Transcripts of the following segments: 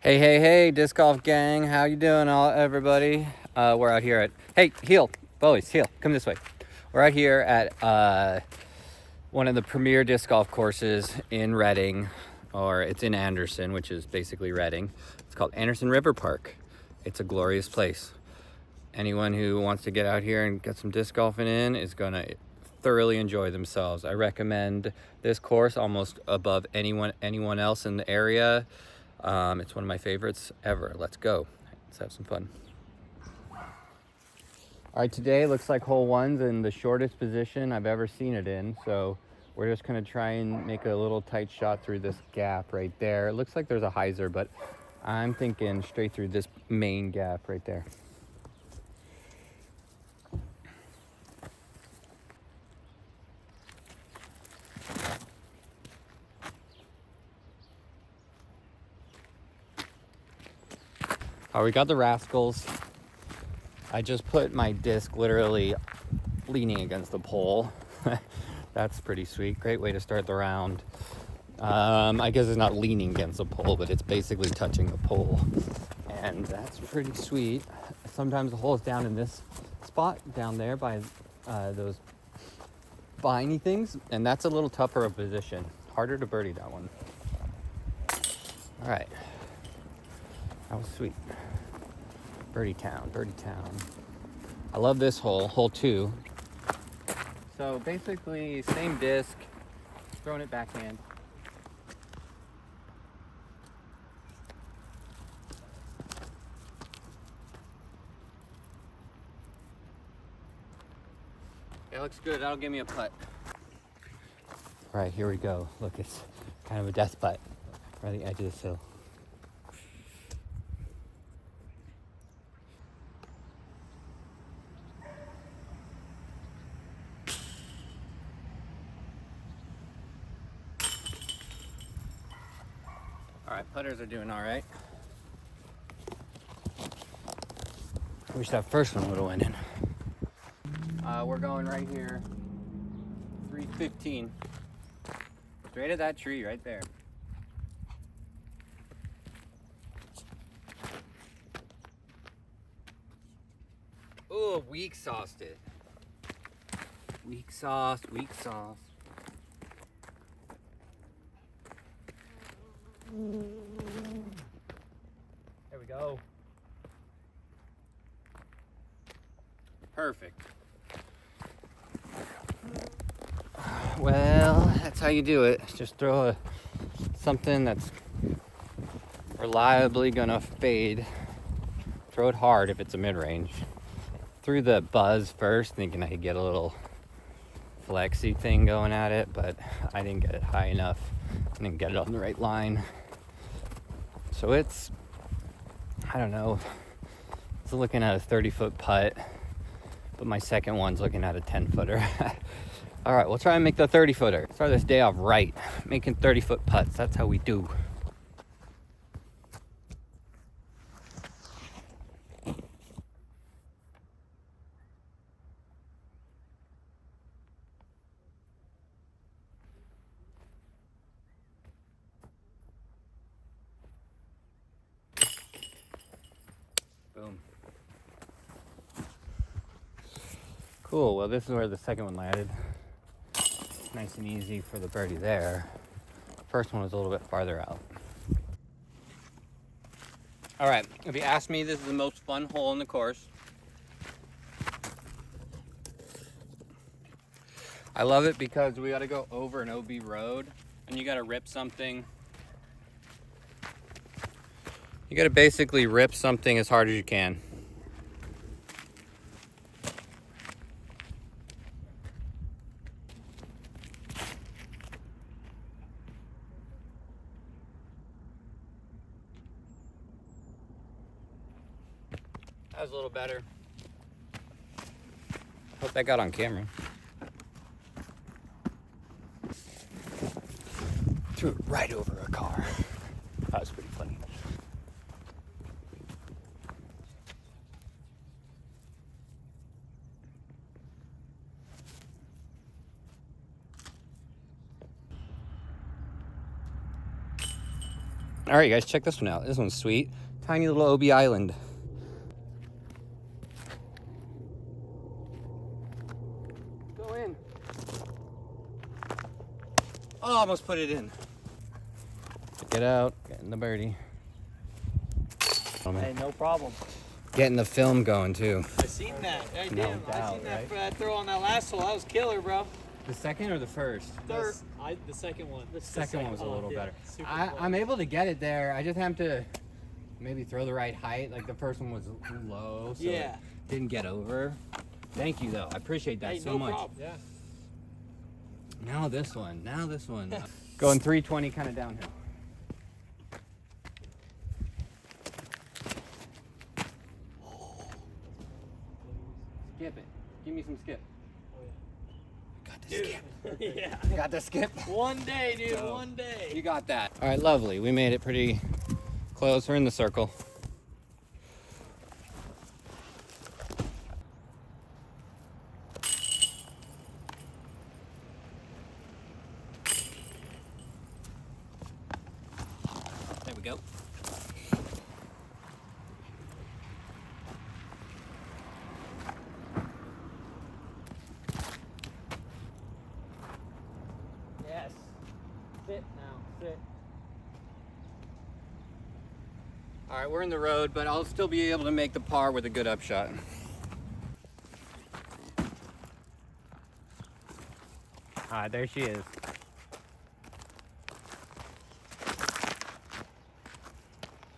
Hey, disc golf gang, how you doing, everybody? We're out here at, hey, heel, boys, heel, come this way. We're out here at one of the premier disc golf courses in Reading, or it's in Anderson, which is basically Reading. It's called Anderson River Park. It's a glorious place. Anyone who wants to get out here and get some disc golfing in is gonna thoroughly enjoy themselves. I recommend this course almost above anyone else in the area. It's one of my favorites ever. Let's go. Let's have some fun. All right, today looks like hole one's in the shortest position I've ever seen it in. So we're just gonna try and make a little tight shot through this gap right there. It looks like there's a hyzer, but I'm thinking straight through this main gap right there. All right, we got the rascals. I just put my disc literally leaning against the pole. That's pretty sweet. Great way to start the round. I guess it's not leaning against the pole, but it's basically touching the pole. And that's pretty sweet. Sometimes the hole is down in this spot down there by those viney things. And that's a little tougher of position. Harder to birdie that one. All right. That was sweet. Birdie town. I love this hole, hole two. So basically, same disc, throwing it backhand. It looks good. That'll give me a putt. All right, here we go. Look, it's kind of a death putt right at the edge of this hill. All right, putters are doing all right. I wish that first one would have went in. We're going right here, 315. Straight at that tree right there. Oh, weak sauced it. Weak sauce. There we go. Perfect. Well, that's how you do it. Just throw something that's reliably gonna fade. Throw it hard if it's a mid-range. Threw the buzz first, thinking I could get a little flexy thing going at it, but I didn't get it high enough. I didn't get it on the right line. So it's, I don't know, it's looking at a 30-foot putt, but my second one's looking at a 10-footer. All right, we'll try and make the 30-footer. Start this day off right, making 30-foot putts. That's how we do. Boom. Cool, well this is where the second one landed. Nice and easy for the birdie there. First one was a little bit farther out. All right, if you ask me, this is the most fun hole in the course. I love it because we gotta go over an OB road and you gotta rip something. You gotta basically rip something as hard as you can. That was a little better. Hope that got on camera. Threw it right over a car. That was pretty funny. All All right, guys, check this one out. This one's sweet. Tiny little OB island. Go in. Oh, almost put it in. Get out, getting the birdie. Hey, no problem. Getting the film going too. I seen that. Hey, No damn, doubt, I seen that, right? that throw on that last hole. That was killer, bro. The second or the first? Third. The second one. The second one was a little better. super I'm able to get it there. I just have to maybe throw the right height. Like the first one was low, so Yeah. it didn't get over. Thank you though. I appreciate that Hey, so no much. problem. Yeah. Now this one. Going 320 kind of downhill. Skip it. Give me some skip. Got the skip. Yeah. You got the skip. One day, dude. So, One day. You got that. All right, lovely. We made it pretty close. We're in the circle. There we go. Yes. Sit now. Sit. All right, we're in the road, but I'll still be able to make the par with a good upshot. All right, there she is.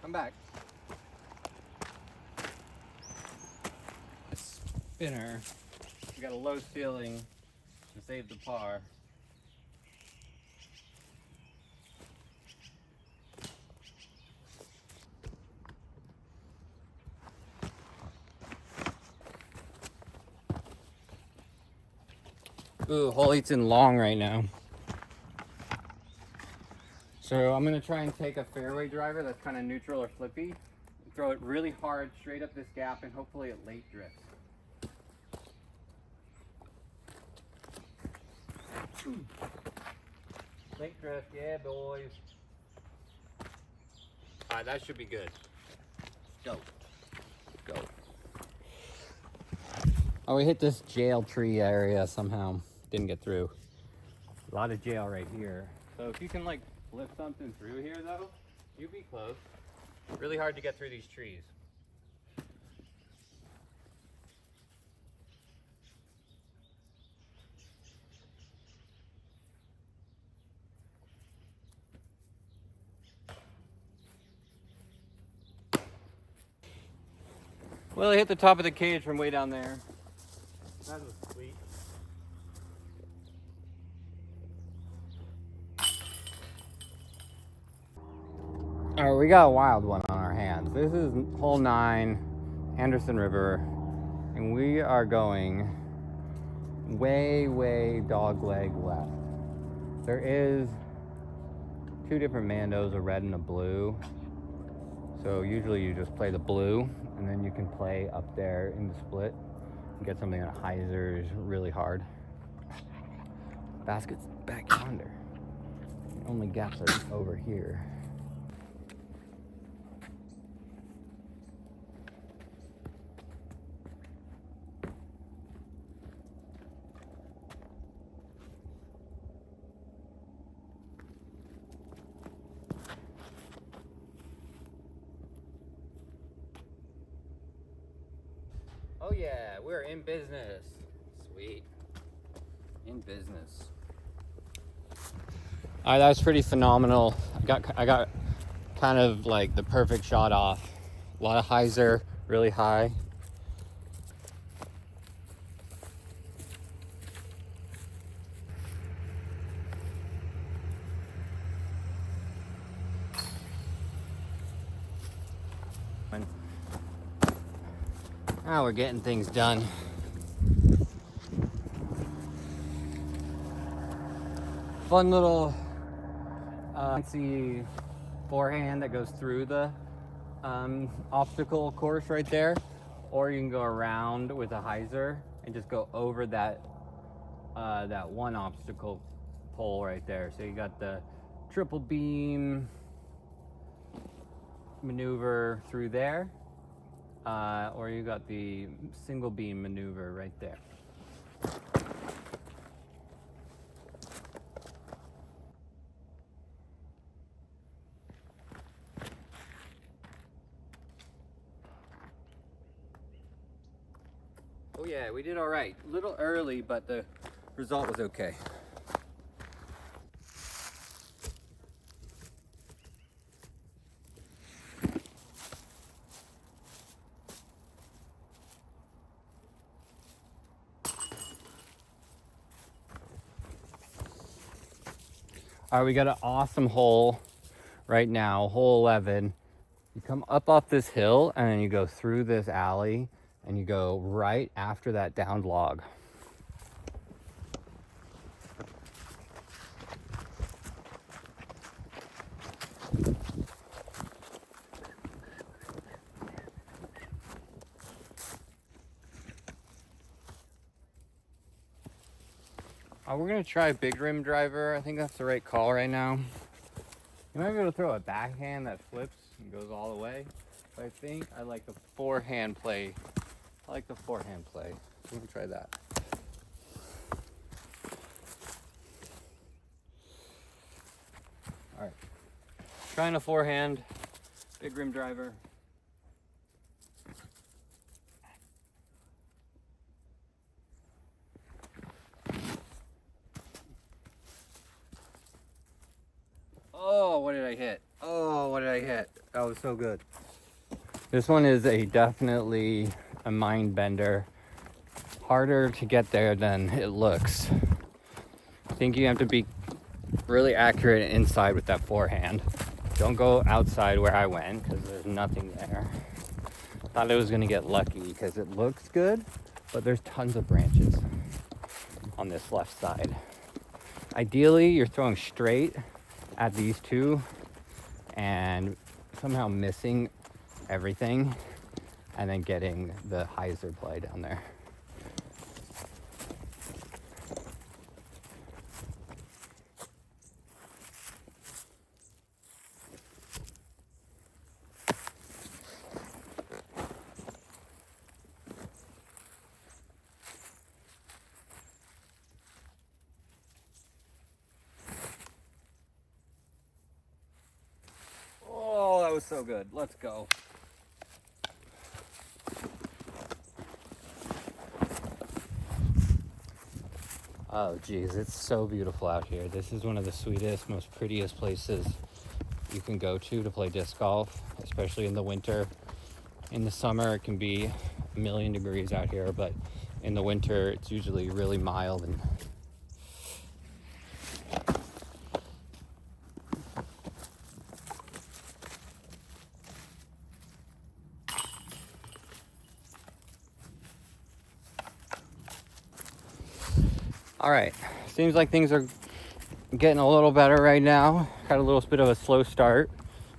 Come back. Spinner. We got a low ceiling to save the par. Ooh, hole 8's in long right now. So I'm gonna try and take a fairway driver that's kind of neutral or flippy, throw it really hard straight up this gap, and hopefully it late drifts. Late drift, yeah, boys. All right, that should be good. Go. Go. Oh, we hit this jail tree area somehow. Didn't get through. A lot of jail right here. So if you can like flip something through here though, you'd be close. Really hard to get through these trees. Well, I hit the top of the cage from way down there. That was sweet. All right, we got a wild one on our hands. This is hole 9, Anderson River, and we are going way dog leg left. There is 2 different Mandos, a red and a blue. So usually you just play the blue, and then you can play up there in the split and get something that hyzers really hard. Basket's back yonder. The only gaps are over here. Oh yeah, we're in business. Sweet. In business. All right, that was pretty phenomenal. I got kind of like the perfect shot off. A lot of hyzer, really high. Now we're getting things done. Fun little fancy forehand that goes through the obstacle course right there, or you can go around with a hyzer and just go over that that one obstacle pole right there. So you got the triple beam maneuver through there, or you got the single beam maneuver right there. Oh yeah, we did all right. A little early, but the result was okay. All right, we got an awesome hole right now, hole 11. You come up off this hill and then you go through this alley and you go right after that downed log. We're gonna try big rim driver. I think that's the right call right now. You might be able to throw a backhand that flips and goes all the way, but I think I like the forehand play. I like the forehand play. So we're gonna try that. All right, trying a forehand, big rim driver. Oh, what did I hit? Oh, what did I hit? That was so good. This one is definitely a mind bender. Harder to get there than it looks. I think you have to be really accurate inside with that forehand. Don't go outside where I went because there's nothing there. Thought I was gonna get lucky because it looks good, but there's tons of branches on this left side. Ideally, you're throwing straight at these two and somehow missing everything and then getting the hyzer play down there. Was so good. Let's go. Oh geez, it's so beautiful out here. This is one of the sweetest, most prettiest places you can go to play disc golf, especially in the winter. In the summer it can be a million degrees out here, but in the winter it's usually really mild and all right, seems like things are getting a little better right now. Got a little bit of a slow start.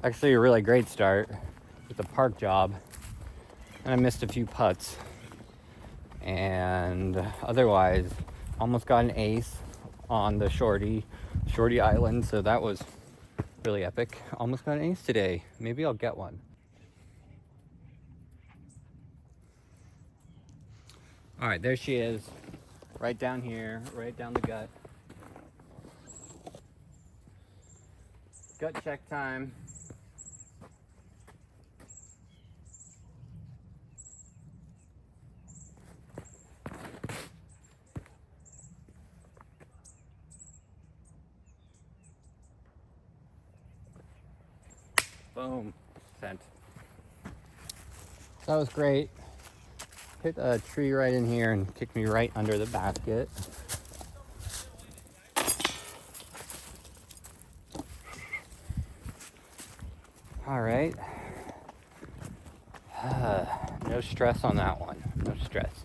Actually a really great start with the park job. And I missed a few putts. And otherwise, almost got an ace on the Shorty Island. So that was really epic. Almost got an ace today. Maybe I'll get one. All right, there she is. Right down here, right down the gut. Gut check time. Boom, sent. That was great. Hit a tree right in here and kicked me right under the basket. All right. No stress on that one. No stress.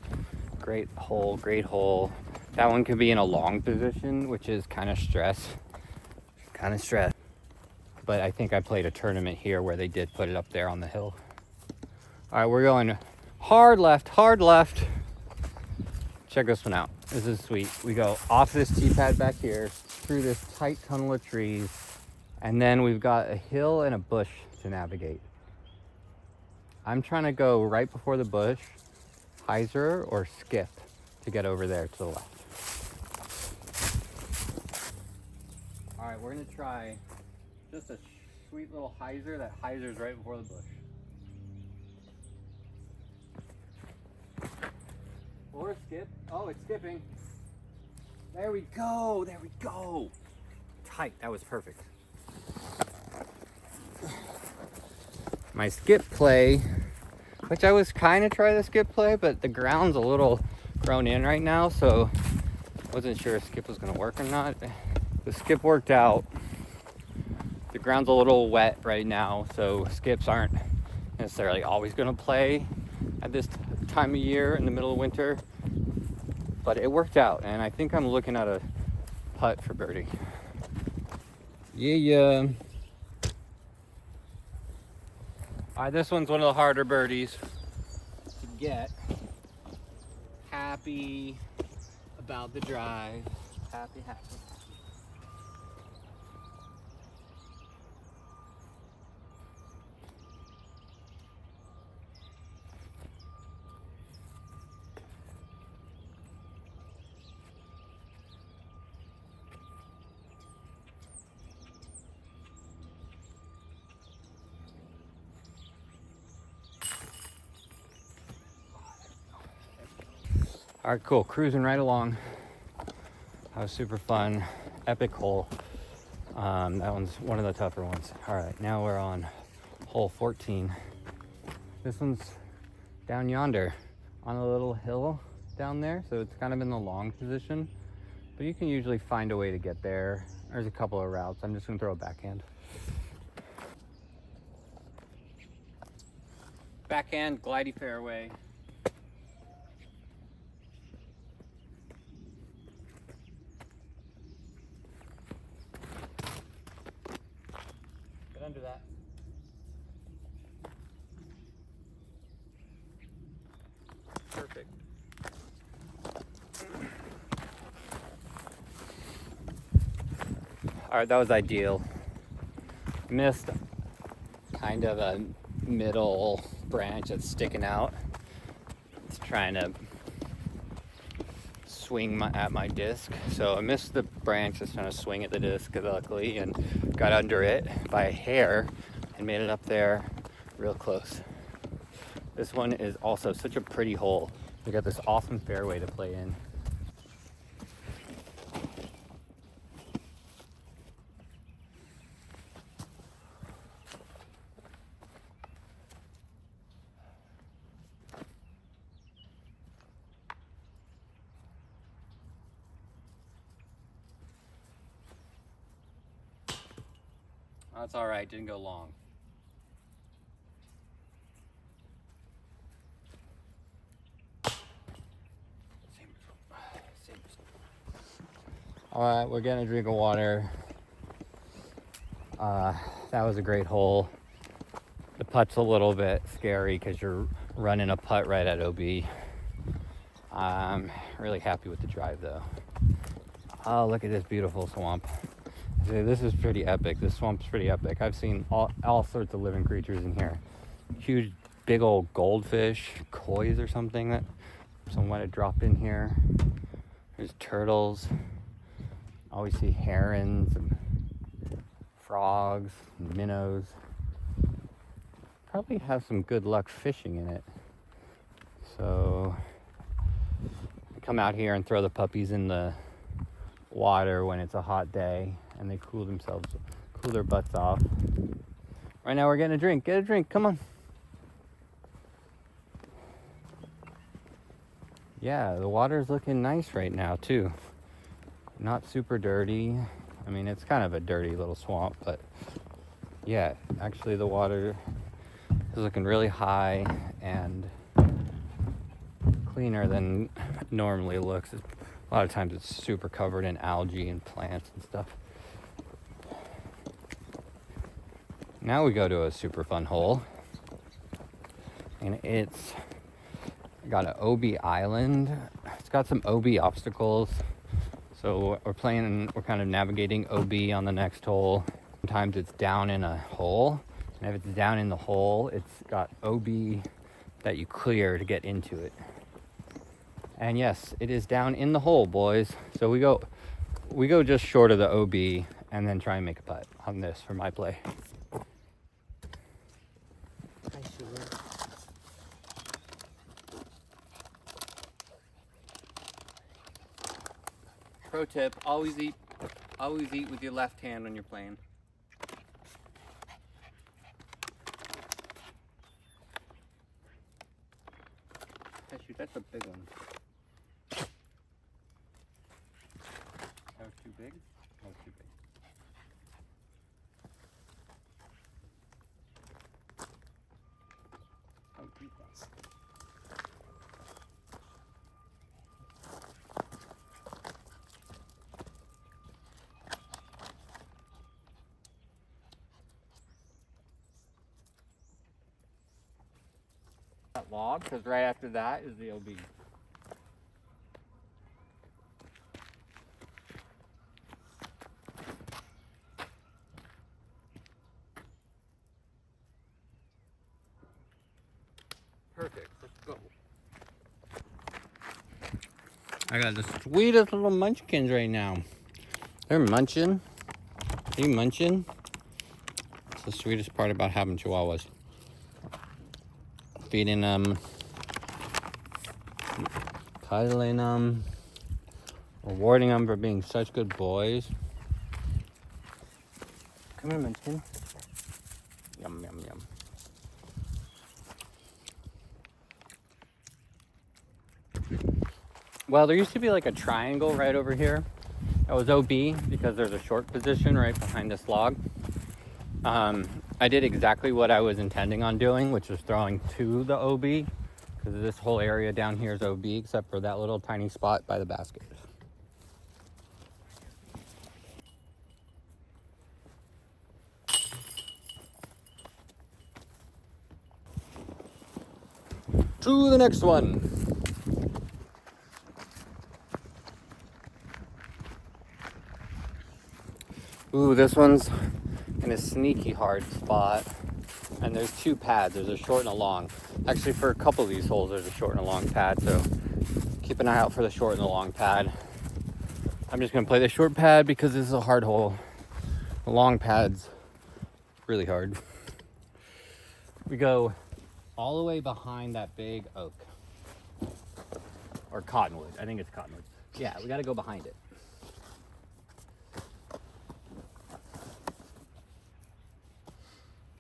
Great hole, great hole. That one could be in a long position, which is kind of stress. But I think I played a tournament here where they did put it up there on the hill. All right, we're going hard left, hard left. Check this one out. This is sweet. We go off this tee pad back here, through this tight tunnel of trees, and then we've got a hill and a bush to navigate. I'm trying to go right before the bush, hyzer or skip to get over there to the left. All right, we're gonna try just a sweet little hyzer that hyzers right before the bush. Or skip. Oh, it's skipping. There we go. There we go. Tight. That was perfect. My skip play, which I was kind of trying to skip play, but the ground's a little grown in right now, so wasn't sure if skip was going to work or not. The skip worked out. The ground's a little wet right now, so skips aren't necessarily always going to play at this time of year in the middle of winter, but it worked out, and I think I'm looking at a putt for birdie. Yeah. All right, this one's one of the harder birdies to get. Happy about the drive. Happy. All right, cool. Cruising right along. That was super fun. Epic hole. That one's one of the tougher ones. All right, now we're on hole 14. This one's down yonder on a little hill down there, so it's kind of in the long position, but you can usually find a way to get there. There's a couple of routes. I'm just gonna throw a backhand. Backhand, glidey fairway. Get under that. Perfect. All right, that was ideal. Missed kind of a middle branch that's sticking out. It's trying to swing at my disc. So I missed the branch that's trying to swing at the disc, luckily, and got under it by a hair and made it up there real close. This one is also such a pretty hole. We got this awesome fairway to play in. That's all right, didn't go long. All right, we're getting a drink of water. That was a great hole. The putt's a little bit scary because you're running a putt right at OB. I'm really happy with the drive though. Oh, look at this beautiful swamp. This is pretty epic. This swamp's pretty epic. I've seen all sorts of living creatures in here. Huge, big old goldfish, koi's or something that someone had dropped in here. There's turtles. Always see herons and frogs and minnows. Probably have some good luck fishing in it. So I come out here and throw the puppies in the water when it's a hot day and they cool their butts off. Right now we're getting a drink. Get a drink, come on. Yeah, the water's looking nice right now too. Not super dirty. I mean, it's kind of a dirty little swamp, but yeah, actually the water is looking really high and cleaner than it normally looks. A lot of times it's super covered in algae and plants and stuff. Now we go to a super fun hole, and it's got an OB island. It's got some OB obstacles. So we're kind of navigating OB on the next hole. Sometimes it's down in a hole And if it's down in the hole, it's got OB that you clear to get into it. And yes, it is down in the hole, boys. So we go just short of the OB and then try and make a putt on this for my play. Pro tip, always eat with your left hand when you're playing. Shoot, that's a big one. That was too big? That was too big. How deep that? That log, because right after that is the OB. Perfect, let's go. I got the sweetest little munchkins right now. They're munching. Are you munching? That's the sweetest part about having chihuahuas. Feeding them, cuddling them, rewarding them for being such good boys. Come here, Munchkin. Yum, yum, yum. Well, there used to be like a triangle right over here. That was OB because there's a short position right behind this log. I did exactly what I was intending on doing, which was throwing to the OB, because this whole area down here is OB except for that little tiny spot by the basket. To the next one. Ooh, this one's in a sneaky hard spot. And there's two pads. There's a short and a long. Actually, for a couple of these holes, there's a short and a long pad. So keep an eye out for the short and the long pad. I'm just going to play the short pad because this is a hard hole. The long pad's really hard. We go all the way behind that big oak. Or cottonwood. I think it's cottonwood. Yeah, we got to go behind it.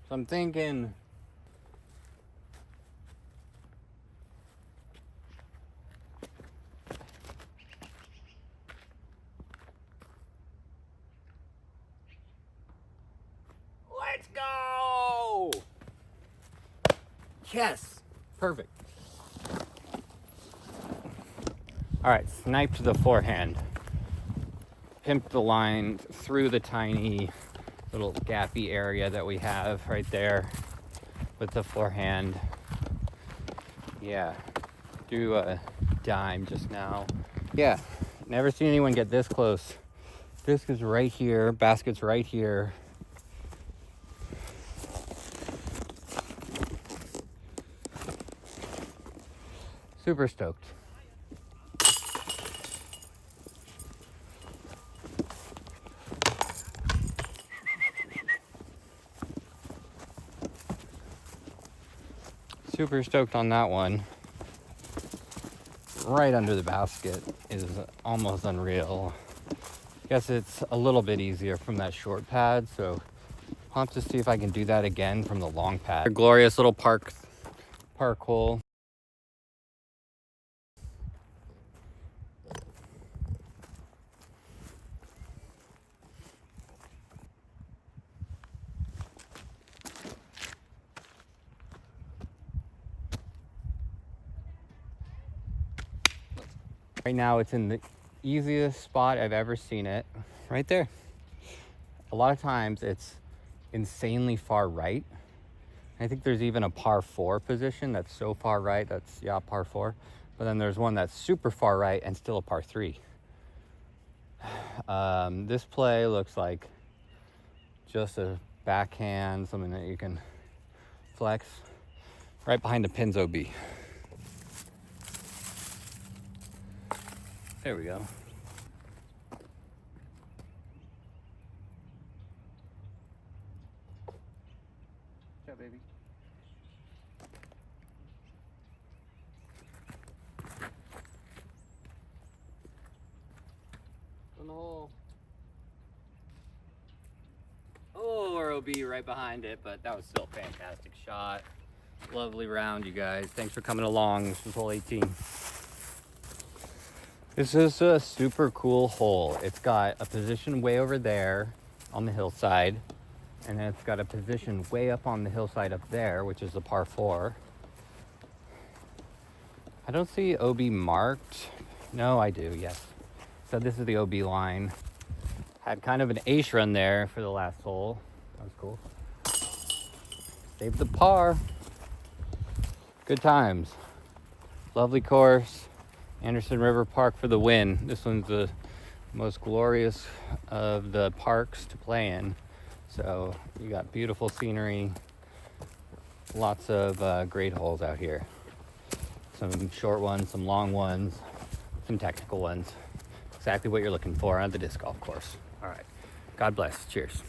So I'm thinking let's go! Yes! Perfect. Alright, sniped the forehand. Pimped the line through the tiny little gappy area that we have right there with the forehand. Yeah, do a dime just now. Yeah, never seen anyone get this close. Disc is right here, basket's right here. Super stoked. Super stoked on that one. Right under the basket is almost unreal. Guess it's a little bit easier from that short pad, so I'll have to see if I can do that again from the long pad. A glorious little park hole. Right now it's in the easiest spot I've ever seen it, right there. A lot of times it's insanely far right. I think there's even a par 4 position that's so far right, that's, yeah, par 4. But then there's one that's super far right and still a par 3. This play looks like just a backhand, something that you can flex, right behind the pins OB. There we go. Yeah, baby. In the hole. Oh, our OB right behind it, but that was still a fantastic shot. Lovely round, you guys. Thanks for coming along. This was hole 18. This is a super cool hole. It's got a position way over there on the hillside, and then it's got a position way up on the hillside up there, which is the par 4. I don't see OB marked. No, I do, yes. So this is the OB line. Had kind of an ace run there for the last hole. That was cool. Saved the par. Good times. Lovely course. Anderson River Park for the win. This one's the most glorious of the parks to play in. So you got beautiful scenery. Lots of great holes out here. Some short ones, some long ones, some technical ones. Exactly what you're looking for on the disc golf course. All right. God bless. Cheers.